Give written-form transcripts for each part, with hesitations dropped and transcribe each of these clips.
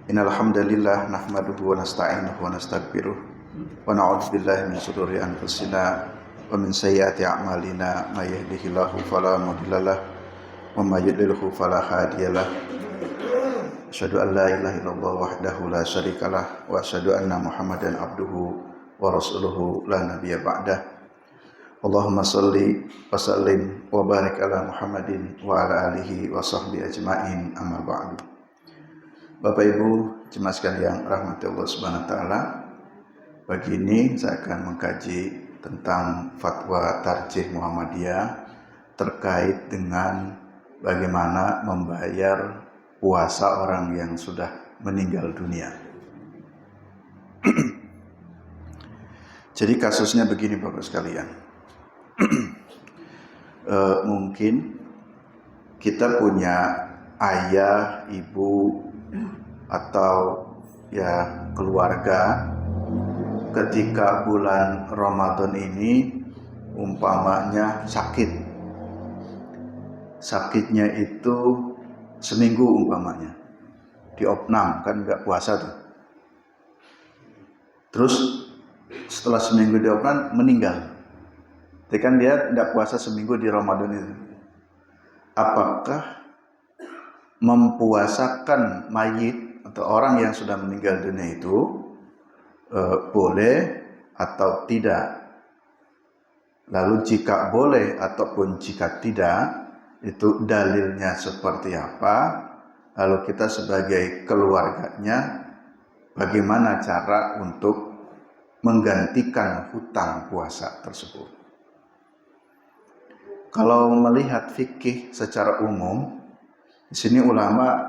Innal hamdalillah nahmaduhu wa nasta'inuhu wa nastaghfiruh wa na'udzu billahi min shururi anfusina wa min sayyiati a'malina may yahdihillahu fala mudhillalah wa may yudlilhu fala hadiyalah. Asyhadu an la ilaha illallah wahdahu la syarikalah wa asyhadu anna Muhammadan abduhu wa rasuluhu la nabiyya ba'dah. Allahumma shalli wa sallim wa barik ala Muhammadin wa ala alihi wa sahbihi ajma'in, amma ba'du. Bapak Ibu jemaah sekalian rahmati Allah Subhanahu wa taala. Pagi ini saya akan mengkaji tentang fatwa Tarjih Muhammadiyah terkait dengan bagaimana membayar puasa orang yang sudah meninggal dunia. Jadi kasusnya begini Bapak sekalian. Mungkin kita punya ayah, ibu, atau ya keluarga ketika bulan Ramadan ini umpamanya sakitnya itu seminggu umpamanya diopnam, kan nggak puasa tuh, terus setelah seminggu diopnam meninggal, jadi kan dia nggak puasa seminggu di Ramadan itu. Apakah mempuasakan mayit atau orang yang sudah meninggal dunia itu boleh atau tidak? Lalu jika boleh ataupun jika tidak, itu dalilnya seperti apa? Lalu kita sebagai keluarganya bagaimana cara untuk menggantikan hutang puasa tersebut? Kalau melihat fikih secara umum, di sini ulama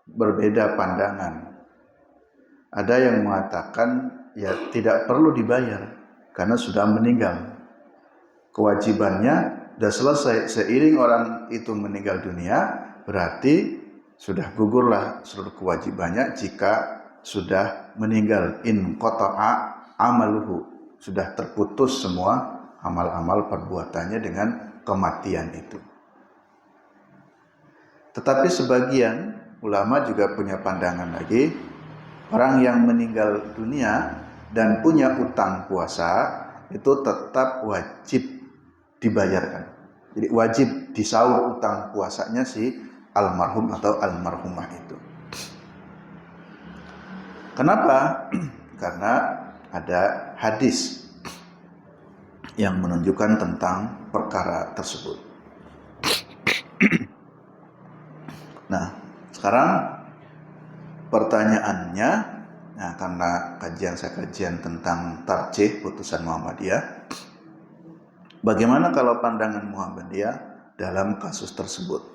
berbeda pandangan. Ada yang mengatakan ya tidak perlu dibayar karena sudah meninggal. Kewajibannya sudah selesai. Seiring orang itu meninggal dunia, berarti sudah gugurlah seluruh kewajibannya jika sudah meninggal. In qata'a amaluhu, sudah terputus semua amal-amal perbuatannya dengan kematian itu. Tetapi sebagian ulama juga punya pandangan lagi, orang yang meninggal dunia dan punya utang puasa itu tetap wajib dibayarkan. Jadi wajib disaur utang puasanya si almarhum atau almarhumah itu. Kenapa? Karena ada hadis yang menunjukkan tentang perkara tersebut. Nah, sekarang pertanyaannya, karena kajian tentang Tarjih putusan Muhammadiyah, bagaimana kalau pandangan Muhammadiyah dalam kasus tersebut?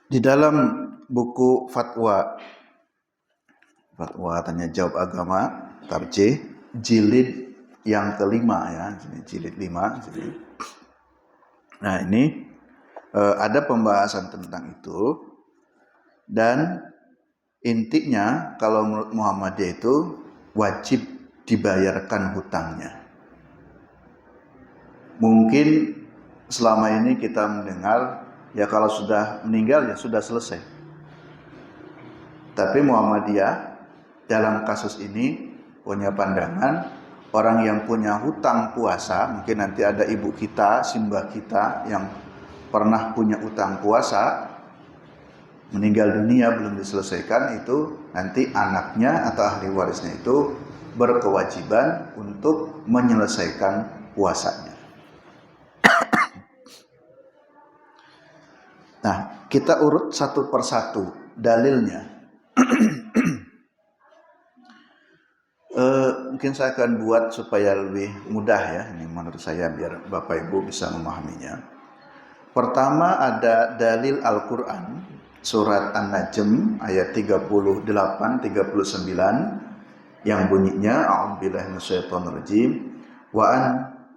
Di dalam buku fatwa tanya jawab agama Tarjih jilid yang kelima ya, jilid 5. Nah ini ada pembahasan tentang itu, dan intinya kalau menurut Muhammadiyah itu wajib dibayarkan hutangnya. Mungkin selama ini kita mendengar ya kalau sudah meninggal ya sudah selesai. Tapi Muhammadiyah dalam kasus ini punya pandangan, orang yang punya hutang puasa, mungkin nanti ada ibu kita, simbah kita yang pernah punya utang puasa, meninggal dunia belum diselesaikan, itu nanti anaknya atau ahli warisnya itu berkewajiban untuk menyelesaikan puasanya. Nah, kita urut satu persatu dalilnya. Mungkin saya akan buat supaya lebih mudah ya, ini menurut saya biar Bapak Ibu bisa memahaminya. Pertama ada dalil Al-Quran surat An-Najm ayat 38-39 yang bunyinya a'udzubillahi minasyaitonirrajim wa an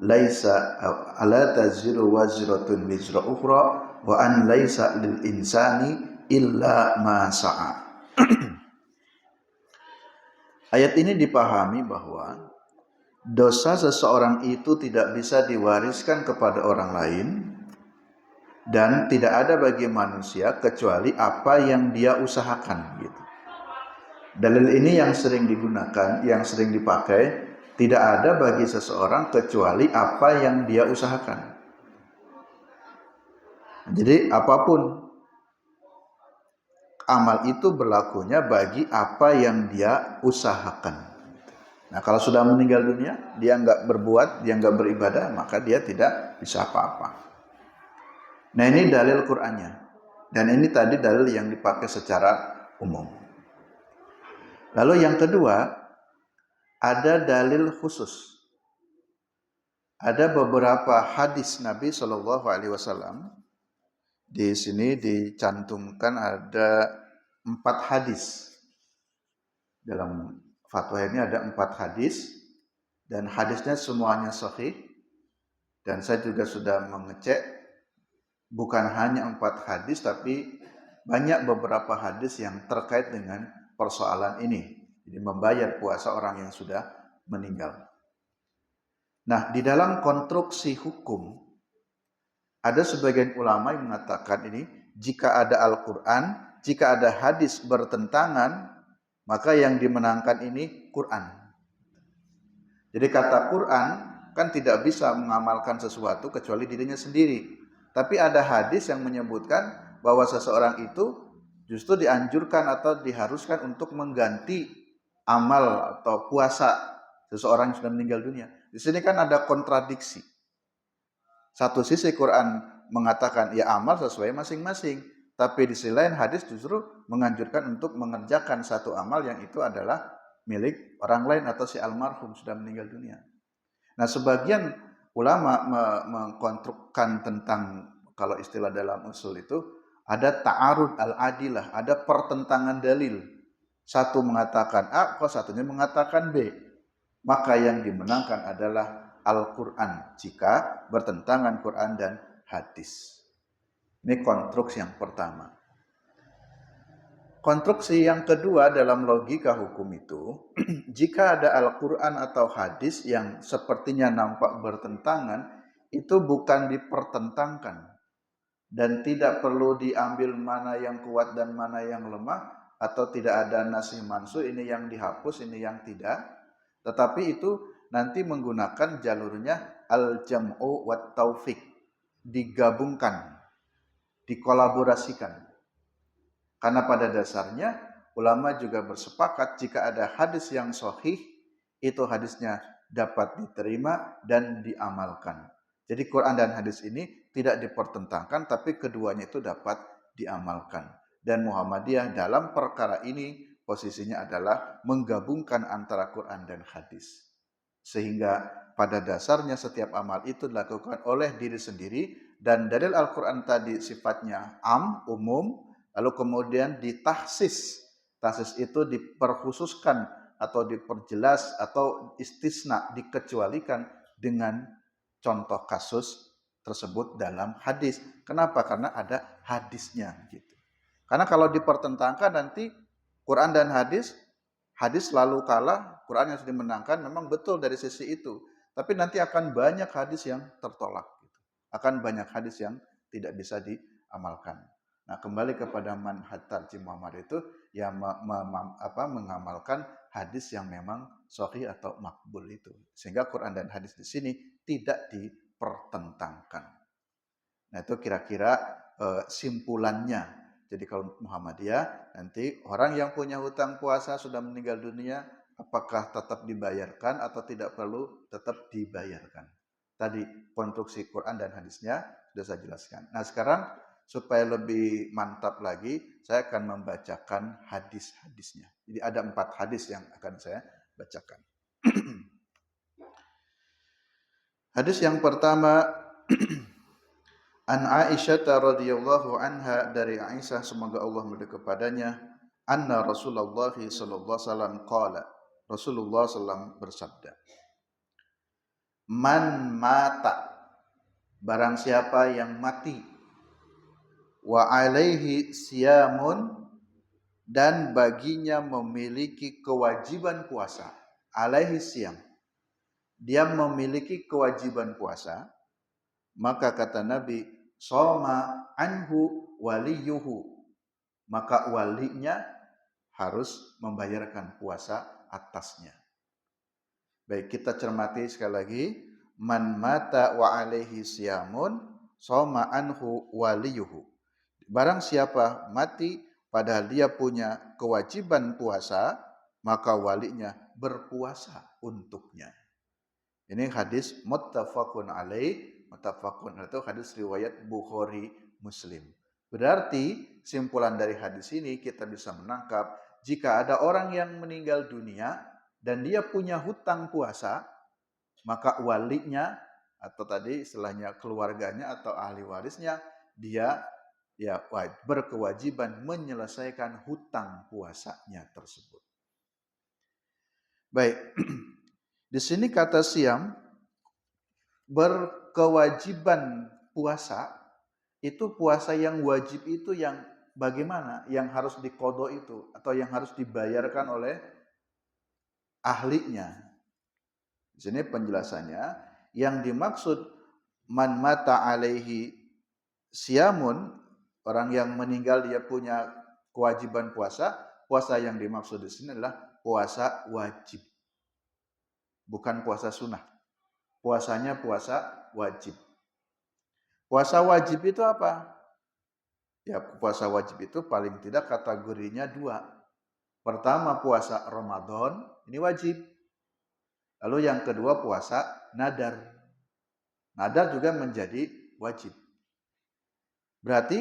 laisa ala taziru wazratun wizra ukhra wa an laisa lil insani illa ma sa'a. Ayat ini dipahami bahwa dosa seseorang itu tidak bisa diwariskan kepada orang lain dan tidak ada bagi manusia kecuali apa yang dia usahakan gitu. Dalil ini yang sering digunakan, yang sering dipakai, tidak ada bagi seseorang kecuali apa yang dia usahakan. Jadi apapun amal itu berlakunya bagi apa yang dia usahakan. Nah, kalau sudah meninggal dunia, dia nggak berbuat, dia nggak beribadah, maka dia tidak bisa apa-apa. Nah, ini dalil Qur'annya. Dan ini tadi dalil yang dipakai secara umum. Lalu yang kedua, ada dalil khusus. Ada beberapa hadis Nabi Shallallahu Alaihi Wasallam. Di sini dicantumkan ada 4 hadis. Dalam fatwa ini ada 4 hadis. Dan hadisnya semuanya sahih. Dan saya juga sudah mengecek, bukan hanya 4 hadis, tapi banyak beberapa hadis yang terkait dengan persoalan ini. Jadi membayar puasa orang yang sudah meninggal. Nah, di dalam konstruksi hukum, ada sebagian ulama yang mengatakan ini, jika ada Al-Quran, jika ada hadis bertentangan, maka yang dimenangkan ini Quran. Jadi kata Quran kan tidak bisa mengamalkan sesuatu kecuali dirinya sendiri. Tapi ada hadis yang menyebutkan bahwa seseorang itu justru dianjurkan atau diharuskan untuk mengganti amal atau puasa seseorang yang sudah meninggal dunia. Di sini kan ada kontradiksi. Satu sisi Quran mengatakan ya amal sesuai masing-masing, tapi di sisi lain hadis justru menganjurkan untuk mengerjakan satu amal yang itu adalah milik orang lain atau si almarhum sudah meninggal dunia. Nah, sebagian ulama mengkonstrukkan tentang, kalau istilah dalam usul itu, ada ta'arud al-adilah, ada pertentangan dalil. Satu mengatakan A, kok satunya mengatakan B. Maka yang dimenangkan adalah Al-Quran jika bertentangan Quran dan hadis. Ini konstruksi yang pertama. Konstruksi yang kedua dalam logika hukum itu, jika ada Al-Quran atau hadis yang sepertinya nampak bertentangan, itu bukan dipertentangkan. Dan tidak perlu diambil mana yang kuat dan mana yang lemah, atau tidak ada nasih mansuh, ini yang dihapus, ini yang tidak. Tetapi itu nanti menggunakan jalurnya al-jam'u wat taufiq, digabungkan, dikolaborasikan. Karena pada dasarnya ulama juga bersepakat jika ada hadis yang sahih, itu hadisnya dapat diterima dan diamalkan. Jadi Quran dan hadis ini tidak dipertentangkan, tapi keduanya itu dapat diamalkan. Dan Muhammadiyah dalam perkara ini posisinya adalah menggabungkan antara Quran dan hadis. Sehingga pada dasarnya setiap amal itu dilakukan oleh diri sendiri, dan dalil Al-Quran tadi sifatnya umum, lalu kemudian ditahsis. Tahsis itu diperkhususkan atau diperjelas atau istisna, dikecualikan dengan contoh kasus tersebut dalam hadis. Kenapa? Karena ada hadisnya gitu. Karena kalau dipertentangkan nanti Quran dan hadis selalu kalah, Quran yang sudah dimenangkan memang betul dari sisi itu. Tapi nanti akan banyak hadis yang tertolak gitu. Akan banyak hadis yang tidak bisa diamalkan. Nah, kembali kepada manhaj tarjih Muhammad itu yang mengamalkan hadis yang memang sahih atau makbul itu. Sehingga Quran dan hadis di sini tidak dipertentangkan. Nah, itu kira-kira simpulannya. Jadi kalau Muhammadiyah, nanti orang yang punya hutang puasa sudah meninggal dunia, apakah tetap dibayarkan atau tidak perlu tetap dibayarkan. Tadi konstruksi Quran dan hadisnya sudah saya jelaskan. Nah, sekarang supaya lebih mantap lagi, saya akan membacakan hadis-hadisnya. Jadi ada 4 hadis yang akan saya bacakan. Hadis yang pertama, An Aisyah radhiyallahu anha, dari Aisyah semoga Allah meridai kepadanya, anna Rasulullah sallallahu alaihi wasallam qala, Rasulullah sallallahu bersabda, man mata, barang siapa yang mati, wa alaihi siyamun, dan baginya memiliki kewajiban puasa. Alaihi siyam, dia memiliki kewajiban puasa. Maka kata Nabi, soma anhu waliyuhu, maka walinya harus membayarkan puasa atasnya. Baik, kita cermati sekali lagi. Man mata wa alaihi siyamun soma anhu waliyuhu. Barang siapa mati padahal dia punya kewajiban puasa, maka walinya berpuasa untuknya. Ini hadis muttafaqun alaih, muttafaqun itu hadis riwayat Bukhari Muslim. Berarti simpulan dari hadis ini kita bisa menangkap jika ada orang yang meninggal dunia dan dia punya hutang puasa, maka walinya atau tadi istilahnya keluarganya atau ahli warisnya dia berkewajiban menyelesaikan hutang puasanya tersebut. Baik, di sini kata siam berkewajiban puasa, itu puasa yang wajib itu yang bagaimana? Yang harus diqodho itu atau yang harus dibayarkan oleh ahlinya. Di sini penjelasannya, yang dimaksud man mata alaihi siamun, orang yang meninggal dia punya kewajiban puasa, puasa yang dimaksud di sini adalah puasa wajib. Bukan puasa sunnah. Puasanya puasa wajib. Puasa wajib itu apa? Ya, puasa wajib itu paling tidak kategorinya 2. Pertama puasa Ramadan, ini wajib. Lalu yang kedua puasa nadar. Nadar juga menjadi wajib. Berarti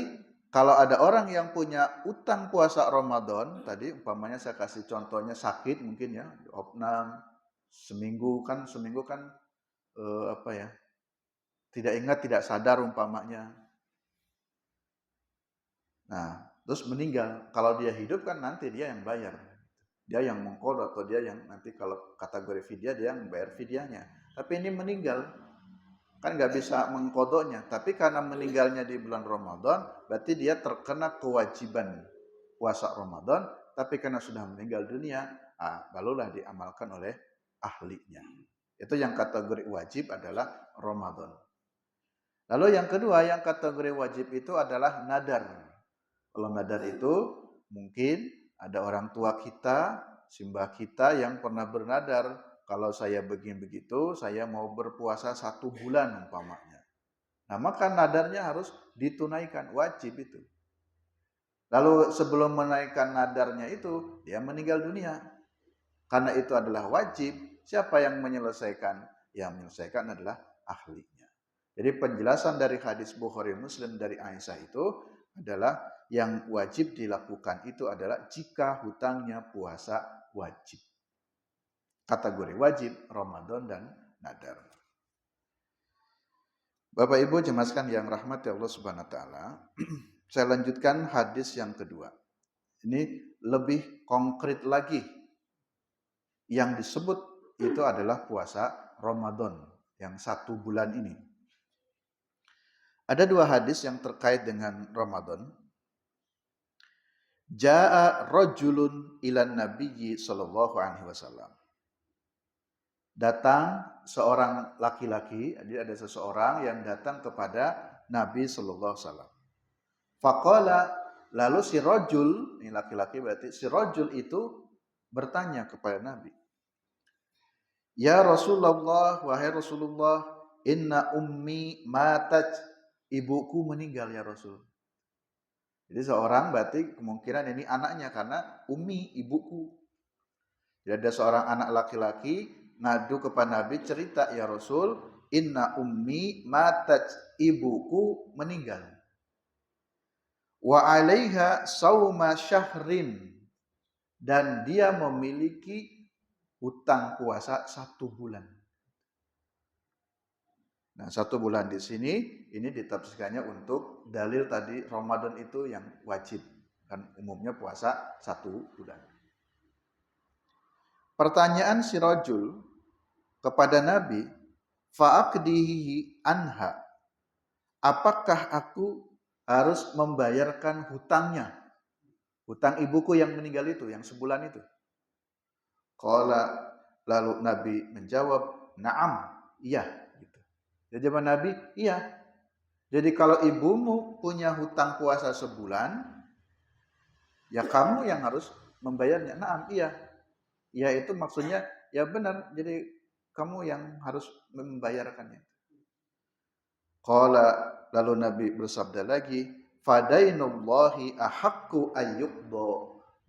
kalau ada orang yang punya utang puasa Ramadan, tadi umpamanya saya kasih contohnya sakit mungkin ya, opnam, seminggu kan tidak ingat, tidak sadar umpamanya. Nah, terus meninggal. Kalau dia hidup kan nanti dia yang bayar. Dia yang mengqodho atau dia yang nanti kalau kategori fidyah dia yang bayar fidyahnya. Tapi ini meninggal, kan nggak bisa mengqodhonya. Tapi karena meninggalnya di bulan Ramadan, berarti dia terkena kewajiban puasa Ramadan. Tapi karena sudah meninggal dunia, barulah diamalkan oleh ahlinya. Itu yang kategori wajib adalah Ramadan. Lalu yang kedua, yang kategori wajib itu adalah nadar. Kalau nadar itu mungkin ada orang tua kita, simbah kita yang pernah bernadar, kalau saya begini begitu, saya mau berpuasa 1 bulan umpamanya. Nah, maka nadarnya harus ditunaikan, wajib itu. Lalu sebelum menaikkan nadarnya itu, dia meninggal dunia. Karena itu adalah wajib, siapa yang menyelesaikan? Yang menyelesaikan adalah ahlinya. Jadi penjelasan dari hadis Bukhari Muslim dari Aisyah itu adalah yang wajib dilakukan itu adalah jika hutangnya puasa wajib. Kategori wajib, Ramadan dan nadar. Bapak Ibu jemaah yang rahmati Allah Subhanahu wa taala, saya lanjutkan hadis yang kedua. Ini lebih konkret lagi. Yang disebut itu adalah puasa Ramadan yang 1 bulan ini. Ada 2 hadis yang terkait dengan Ramadan. Ja'a rajulun ilan nabiyyi sallallahu alaihi wasallam. Datang seorang laki-laki, jadi ada seseorang yang datang kepada Nabi sallallahu alaihi wasallam. Faqala, lalu si rajul, ini laki-laki berarti si rajul itu bertanya kepada Nabi. Ya Rasulullah, wahai Rasulullah, inna ummi matat, ibuku meninggal ya Rasul. Jadi seorang berarti kemungkinan ini anaknya karena ummi, ibuku. Jadi ada seorang anak laki-laki ngadu kepada Nabi cerita, ya Rasul, inna ummi matat, ibuku meninggal. Wa alaiha sauma syahrin, dan dia memiliki hutang puasa 1 bulan. Nah, 1 bulan di sini ini ditafsirkannya untuk dalil tadi Ramadan itu yang wajib, kan umumnya puasa 1 bulan. Pertanyaan si rajul kepada Nabi, fa'aqdihi anha, apakah aku harus membayarkan hutangnya, hutang ibuku yang meninggal itu, yang sebulan itu? Qala, lalu Nabi menjawab, na'am, iya. Jadi zaman Nabi, iya. Jadi kalau ibumu punya hutang puasa sebulan, ya kamu yang harus membayarnya. Nah, iya. Ya itu maksudnya ya benar. Jadi kamu yang harus membayarkannya. Qala, lalu Nabi bersabda lagi, fadainullahi ahaqqu ayyuqda.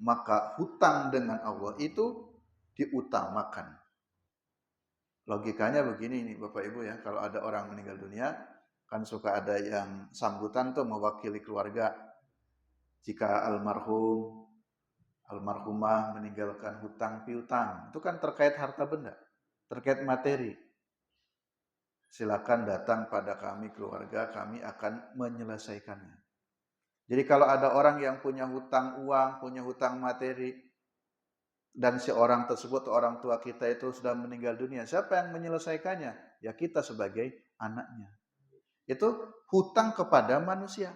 Maka hutang dengan Allah itu diutamakan. Logikanya begini nih Bapak Ibu ya, kalau ada orang meninggal dunia, kan suka ada yang sambutan tuh mewakili keluarga. Jika almarhumah meninggalkan hutang piutang, itu kan terkait harta benda, terkait materi. Silakan datang pada kami keluarga, kami akan menyelesaikannya. Jadi kalau ada orang yang punya hutang uang, punya hutang materi, dan si orang tersebut, orang tua kita itu sudah meninggal dunia, siapa yang menyelesaikannya? Ya kita sebagai anaknya. Itu hutang kepada manusia.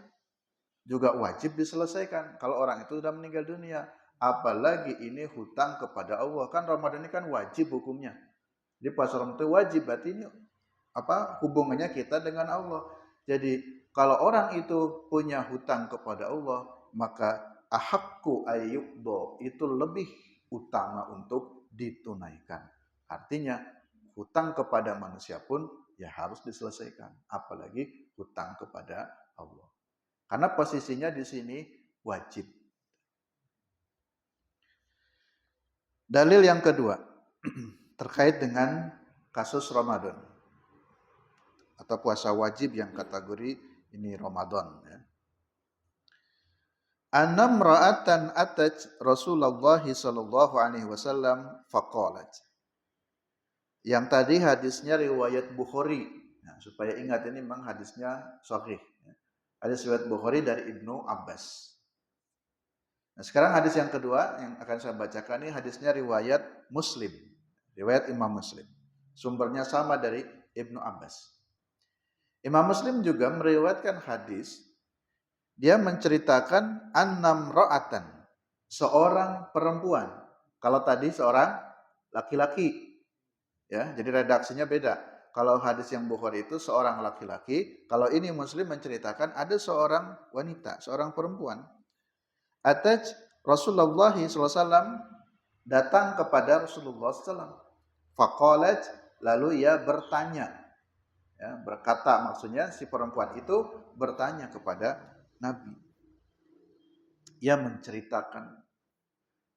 Juga wajib diselesaikan. Kalau orang itu sudah meninggal dunia. Apalagi ini hutang kepada Allah. Kan Ramadan ini kan wajib hukumnya. Jadi puasa Ramadan itu wajib, berarti ini hubungannya kita dengan Allah. Jadi kalau orang itu punya hutang kepada Allah, maka ahakku ayyuqdo itu lebih utama untuk ditunaikan. Artinya hutang kepada manusia pun ya harus diselesaikan, apalagi hutang kepada Allah. Karena posisinya di sini wajib. Dalil yang kedua terkait dengan kasus Ramadan atau puasa wajib yang kategori ini Ramadan ya. Anam ra'atan atat Rasulullah sallallahu alaihi wasallam faqalat. Yang tadi hadisnya riwayat Bukhari. Nah, supaya ingat ini memang hadisnya sahih ya. Hadis riwayat Bukhari dari Ibnu Abbas. Nah, sekarang hadis yang kedua yang akan saya bacakan ini hadisnya riwayat Muslim. Riwayat Imam Muslim. Sumbernya sama dari Ibnu Abbas. Imam Muslim juga meriwayatkan hadis. Dia menceritakan annam ra'atan, seorang perempuan. Kalau tadi seorang laki-laki. Ya, jadi redaksinya beda. Kalau hadis yang Bukhari itu seorang laki-laki, kalau ini Muslim menceritakan ada seorang wanita, seorang perempuan. Ataj Rasulullah SAW datang kepada Rasulullah SAW. Faqalat, lalu ia bertanya. Ya, berkata, maksudnya si perempuan itu bertanya kepada Nabi. Ia menceritakan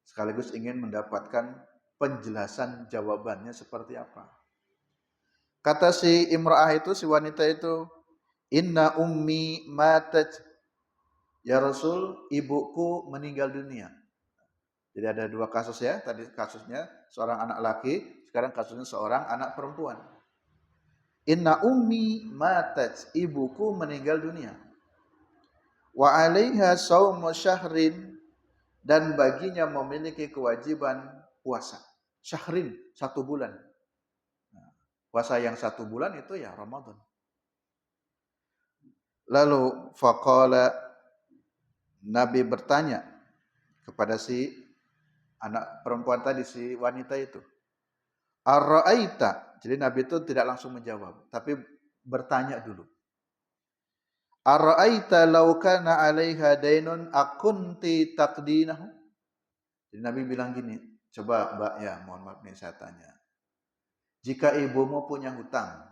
sekaligus ingin mendapatkan penjelasan jawabannya seperti apa. Kata si imra'ah itu, si wanita itu, inna ummi matat. Ya Rasul, ibuku meninggal dunia. Jadi ada dua kasus ya, tadi kasusnya seorang anak laki, sekarang kasusnya seorang anak perempuan. Inna ummi matat, ibuku meninggal dunia. Wa 'alaiha shaumu syahrin, dan baginya memiliki kewajiban puasa. Syahrin, 1 bulan. Nah, puasa yang 1 bulan itu ya Ramadan. Lalu faqala, Nabi bertanya kepada si anak perempuan tadi, si wanita itu. Ar-ra'aita, jadi Nabi itu tidak langsung menjawab, tapi bertanya dulu. Ar-ra'aita law kana 'alaiha dainun akunti taqdinahu? Jadi Nabi bilang gini, coba Mbak ya, mohon maaf nih saya tanya. Jika ibumu punya hutang,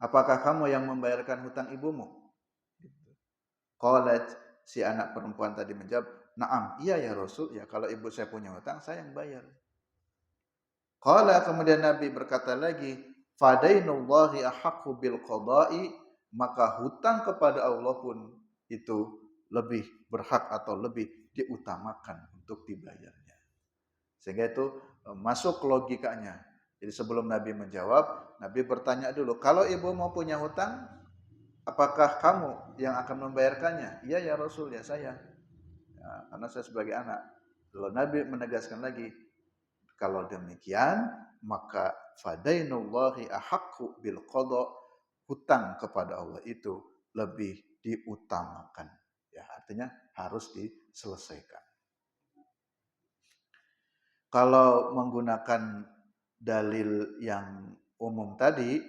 apakah kamu yang membayarkan hutang ibumu? Qalat, si anak perempuan tadi menjawab, "Na'am, iya ya Rasul, ya kalau ibu saya punya hutang, saya yang bayar." Qala, kemudian Nabi berkata lagi, "Fadainullahi ahaqqu bil qada'i." Maka hutang kepada Allah pun itu lebih berhak atau lebih diutamakan untuk dibayarnya. Sehingga itu masuk logikanya. Jadi sebelum Nabi menjawab, Nabi bertanya dulu, kalau ibu mau punya hutang, apakah kamu yang akan membayarkannya? Iya ya Rasul, ya saya. Ya, karena saya sebagai anak. Lalu Nabi menegaskan lagi, kalau demikian, maka fadainullahi ahaqqu bil qada, hutang kepada Allah itu lebih diutamakan. Ya, artinya harus diselesaikan. Kalau menggunakan dalil yang umum tadi,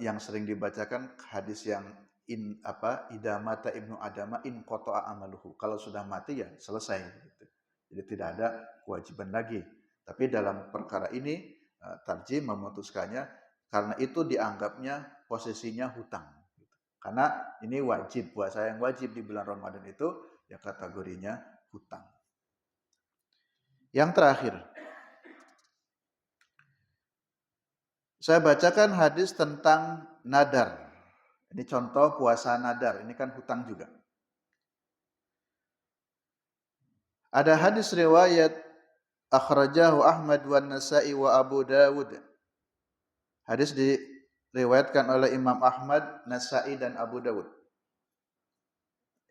yang sering dibacakan hadis yang idza mata ibnu adama in qata'a amaluhu. Kalau sudah mati ya selesai gitu. Jadi tidak ada kewajiban lagi. Tapi dalam perkara ini tarjih memutuskannya karena itu dianggapnya posisinya hutang. Karena ini wajib, puasa yang wajib di bulan Ramadan itu ya kategorinya hutang. Yang terakhir, saya bacakan hadis tentang nadar. Ini contoh puasa nadar, ini kan hutang juga. Ada hadis riwayat akhrajahu Ahmad wa Nasa'i wa Abu Dawud. Hadis diriwayatkan oleh Imam Ahmad, Nasa'i dan Abu Dawud.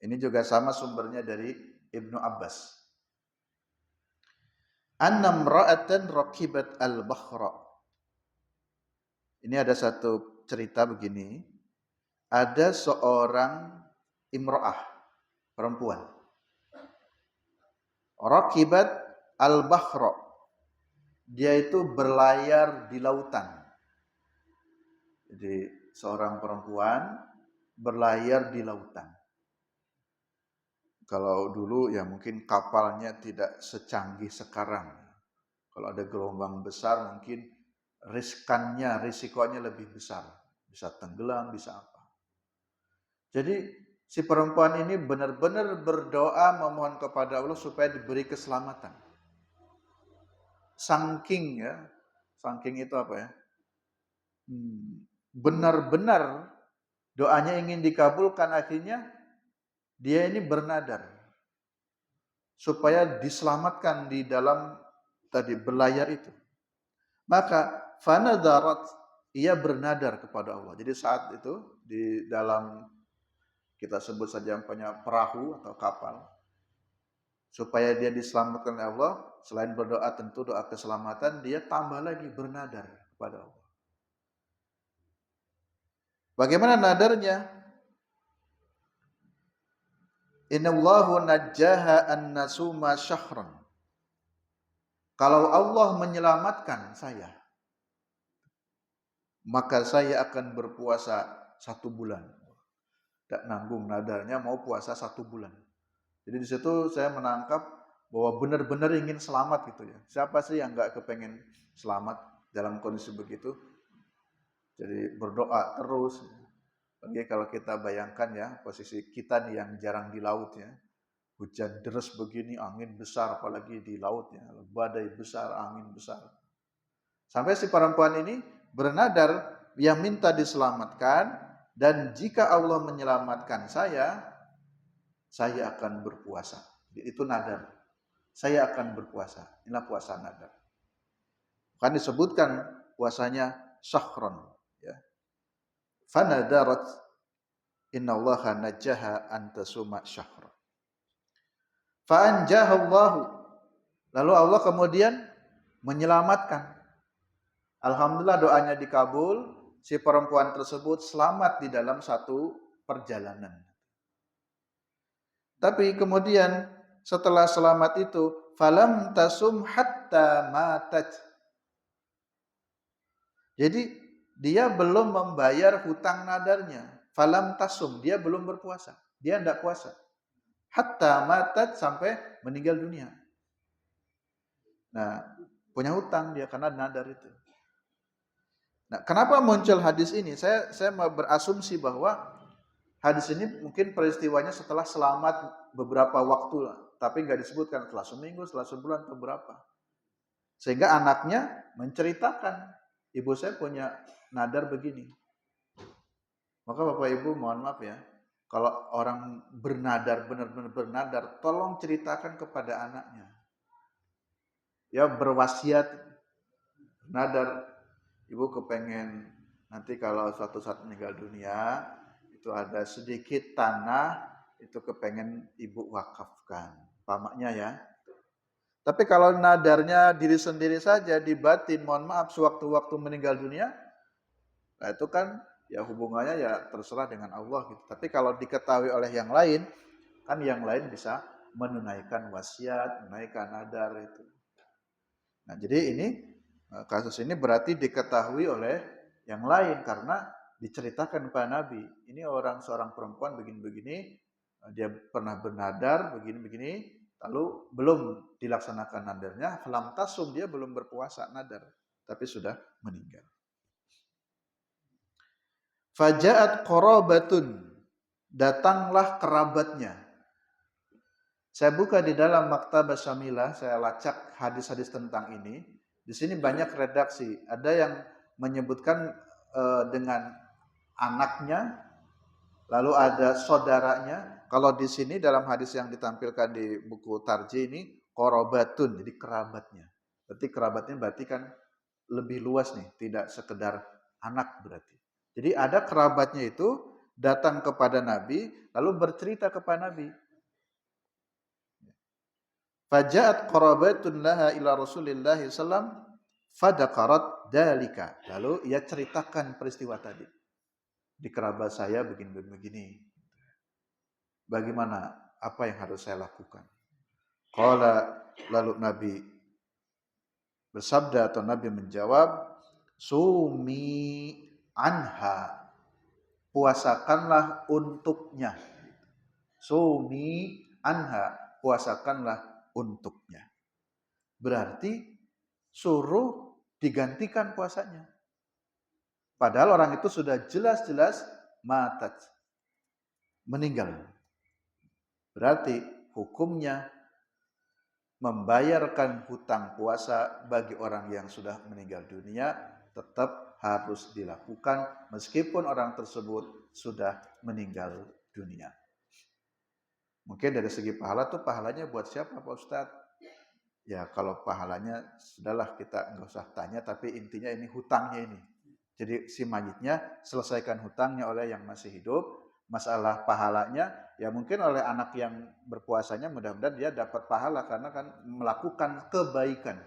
Ini juga sama sumbernya dari Ibnu Abbas. Annam ra'atan raqibat al-bakhra. Ini ada satu cerita begini. Ada seorang imro'ah, perempuan. Raqibat al-bakhra. Dia itu berlayar di lautan. Jadi seorang perempuan berlayar di lautan. Kalau dulu ya mungkin kapalnya tidak secanggih sekarang. Kalau ada gelombang besar mungkin risikonya lebih besar. Bisa tenggelam, bisa apa. Jadi si perempuan ini benar-benar berdoa memohon kepada Allah supaya diberi keselamatan. Saking itu apa ya? Benar-benar doanya ingin dikabulkan, akhirnya dia ini bernadar supaya diselamatkan di dalam tadi berlayar itu. Maka fanadarat, ia bernadar kepada Allah. Jadi saat itu di dalam kita sebut saja punya perahu atau kapal, supaya dia diselamatkan oleh Allah, selain berdoa tentu doa keselamatan, dia tambah lagi bernadar kepada Allah. Bagaimana nadarnya? Innallahu najjaha an-nasuma syahran. Kalau Allah menyelamatkan saya, maka saya akan berpuasa 1 bulan. Tidak nanggung nadarnya mau puasa 1 bulan. Jadi di situ saya menangkap bahwa benar-benar ingin selamat gitu ya. Siapa sih yang nggak kepengen selamat dalam kondisi begitu? Jadi berdoa terus. Bagi kalau kita bayangkan ya, posisi kita nih yang jarang di laut ya. Hujan deras begini, angin besar apalagi di laut ya. Badai besar, angin besar. Sampai si perempuan ini bernadar, dia minta diselamatkan, dan jika Allah menyelamatkan saya akan berpuasa. Itu nadar. Saya akan berpuasa. Inilah puasa nadar. Kan disebutkan puasanya syahron. Ya. Fanadarat innallaha najjaha antasuma syahron. Fa'anjahallahu. Lalu Allah kemudian menyelamatkan. Alhamdulillah doanya dikabul. Si perempuan tersebut selamat di dalam satu perjalanan. Tapi kemudian setelah selamat itu, falam tasum hatta matat. Jadi dia belum membayar hutang nadarnya. Falam tasum, dia belum berpuasa. Dia tidak puasa. Hatta matat, sampai meninggal dunia. Nah, punya hutang dia karena nadar itu. Nah, kenapa muncul hadis ini? Saya mau berasumsi bahwa hadis ini mungkin peristiwanya setelah selamat beberapa waktu, tapi nggak disebutkan setelah seminggu, setelah sebulan atau berapa. Sehingga anaknya menceritakan, ibu saya punya nadar begini. Maka Bapak Ibu mohon maaf ya, kalau orang bernadar, benar-benar bernadar, tolong ceritakan kepada anaknya. Ya berwasiat, nadar, ibu kepengen nanti kalau suatu saat meninggal dunia, itu ada sedikit tanah, itu kepengen ibu wakafkan. Pamaknya ya. Tapi kalau nadarnya diri sendiri saja, di batin, mohon maaf, sewaktu-waktu meninggal dunia, nah itu kan ya hubungannya ya terserah dengan Allah gitu. Tapi kalau diketahui oleh yang lain, kan yang lain bisa menunaikan wasiat, menunaikan nadar itu. Nah jadi ini, kasus ini berarti diketahui oleh yang lain karena diceritakan kepada Nabi, ini seorang perempuan begini-begini, dia pernah bernadar begini-begini, lalu belum dilaksanakan nadarnya, falam tasum, dia belum berpuasa nadar, tapi sudah meninggal. Fajaat qarabatun, datanglah kerabatnya. Saya buka di dalam Maktabah Syamilah, saya lacak hadis-hadis tentang ini. Di sini banyak redaksi. Ada yang menyebutkan dengan anaknya, lalu ada saudaranya. Kalau di sini dalam hadis yang ditampilkan di buku Tarji ini, qarabatun, jadi kerabatnya. Berarti kerabatnya berarti kan lebih luas nih, tidak sekedar anak berarti. Jadi ada kerabatnya itu datang kepada Nabi, lalu bercerita kepada Nabi. Faja'at qarabatun laha ila Rasulillah sallam fadakarat dalika. Lalu ia ceritakan peristiwa tadi. Di kerabat saya begini-begini. Bagaimana? Apa yang harus saya lakukan? Qala, lalu Nabi bersabda atau Nabi menjawab, sumi anha. Puasakanlah untuknya. Sumi anha. Puasakanlah untuknya. Berarti suruh digantikan puasanya. Padahal orang itu sudah jelas-jelas matat, meninggal. Berarti hukumnya membayarkan hutang puasa bagi orang yang sudah meninggal dunia tetap harus dilakukan meskipun orang tersebut sudah meninggal dunia. Mungkin dari segi pahala tuh pahalanya buat siapa Pak Ustadz? Ya kalau pahalanya sudahlah kita nggak usah tanya, tapi intinya ini hutangnya ini. Jadi si mayitnya selesaikan hutangnya oleh yang masih hidup. Masalah pahalanya ya mungkin oleh anak yang berpuasanya mudah-mudahan dia dapat pahala karena kan melakukan kebaikan.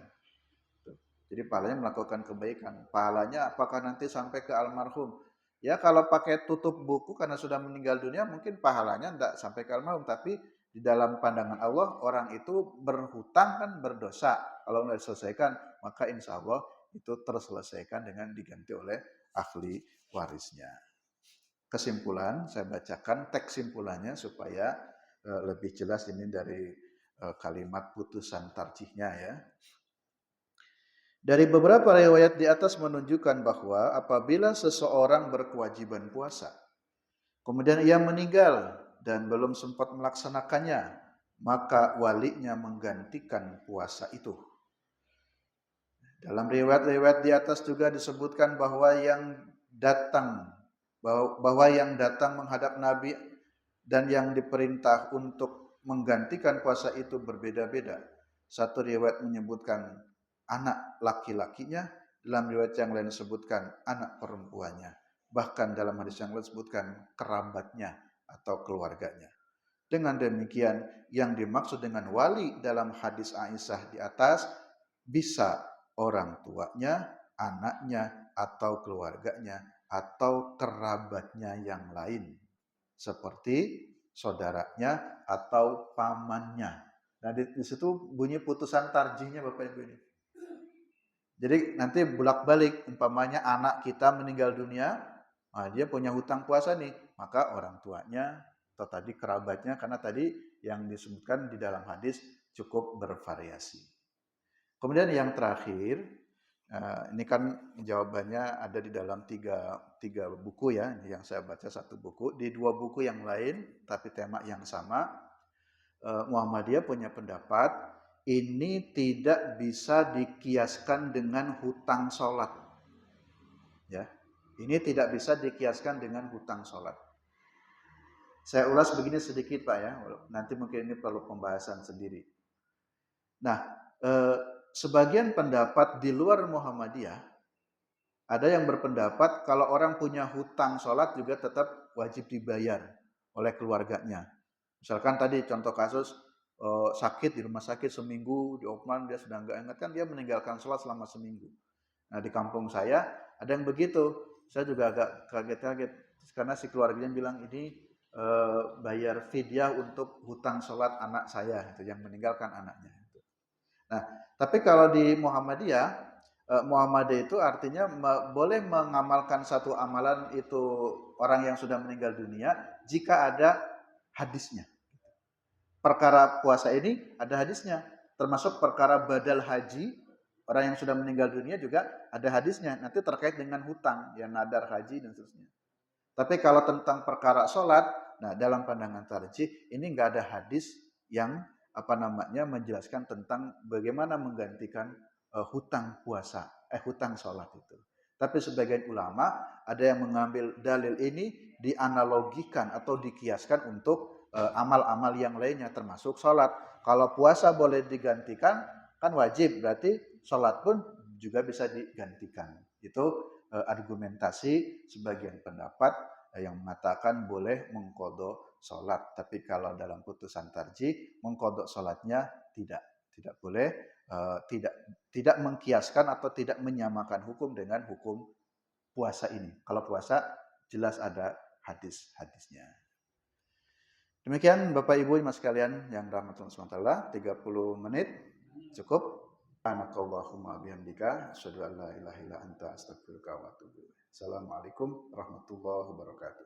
Jadi pahalanya melakukan kebaikan. Pahalanya apakah nanti sampai ke almarhum? Ya kalau pakai tutup buku karena sudah meninggal dunia mungkin pahalanya tidak sampai ke almarhum, tapi di dalam pandangan Allah orang itu berhutang kan berdosa. Kalau tidak diselesaikan maka insya Allah itu terselesaikan dengan diganti oleh ahli warisnya. Kesimpulan saya bacakan teks simpulannya supaya lebih jelas ini dari kalimat putusan tarjihnya ya. Dari beberapa riwayat di atas menunjukkan bahwa apabila seseorang berkewajiban puasa, kemudian ia meninggal dan belum sempat melaksanakannya, maka walinya menggantikan puasa itu. Dalam riwayat-riwayat di atas juga disebutkan bahwa yang datang menghadap Nabi dan yang diperintah untuk menggantikan puasa itu berbeda-beda. Satu riwayat menyebutkan anak laki-lakinya, dalam riwayat yang lain disebutkan anak perempuannya. Bahkan dalam hadis yang lain disebutkan kerabatnya atau keluarganya. Dengan demikian, yang dimaksud dengan wali dalam hadis Aisyah di atas bisa orang tuanya, anaknya, atau keluarganya, atau kerabatnya yang lain. Seperti saudaranya atau pamannya. Nah di situ bunyi putusan tarjihnya Bapak Ibu ini. Jadi nanti bolak-balik, umpamanya anak kita meninggal dunia, nah dia punya hutang puasa nih, maka orang tuanya atau tadi kerabatnya, karena tadi yang disebutkan di dalam hadis cukup bervariasi. Kemudian yang terakhir, ini kan jawabannya ada di dalam tiga buku ya, yang saya baca satu buku, di dua buku yang lain tapi tema yang sama. Muhammadiyah punya pendapat ini tidak bisa dikiaskan dengan hutang sholat. Ya, ini tidak bisa dikiaskan dengan hutang sholat. Saya ulas begini sedikit Pak ya, nanti mungkin ini perlu pembahasan sendiri. Nah, sebagian pendapat di luar Muhammadiyah, ada yang berpendapat kalau orang punya hutang sholat juga tetap wajib dibayar oleh keluarganya. Misalkan tadi contoh kasus, sakit di rumah sakit seminggu, di Oman dia sudah nggak ingat, kan dia meninggalkan sholat selama seminggu. Nah di kampung saya ada yang begitu, saya juga agak kaget-kaget karena si keluarganya bilang ini bayar fidyah untuk hutang sholat anak saya itu yang meninggalkan anaknya. Nah tapi kalau di Muhammadiyah Muhammadiyah itu artinya boleh mengamalkan satu amalan itu orang yang sudah meninggal dunia jika ada hadisnya. Perkara puasa ini ada hadisnya, termasuk perkara badal haji, orang yang sudah meninggal dunia juga ada hadisnya, nanti terkait dengan hutang, ya nadar haji dan seterusnya. Tapi kalau tentang perkara sholat, nah dalam pandangan tarjih ini nggak ada hadis yang menjelaskan tentang bagaimana menggantikan hutang puasa, hutang sholat itu. Tapi sebagian ulama ada yang mengambil dalil ini dianalogikan atau dikiaskan untuk amal-amal yang lainnya termasuk sholat. Kalau puasa boleh digantikan kan wajib, berarti sholat pun juga bisa digantikan. Itu argumentasi sebagian pendapat yang mengatakan boleh mengkodok sholat. Tapi kalau dalam putusan tarjih mengkodok sholatnya tidak boleh, tidak mengkiaskan atau tidak menyamakan hukum dengan hukum puasa ini. Kalau puasa jelas ada hadis-hadisnya. Demikian Bapak Ibu Mas sekalian yang rahmatullah SWT, 30 menit cukup. Subhanakallahumma bihamdika asyhadu an la ilaha illa anta astaghfiruka wa atubu ilaik. Assalamualaikum warahmatullahi wabarakatuh.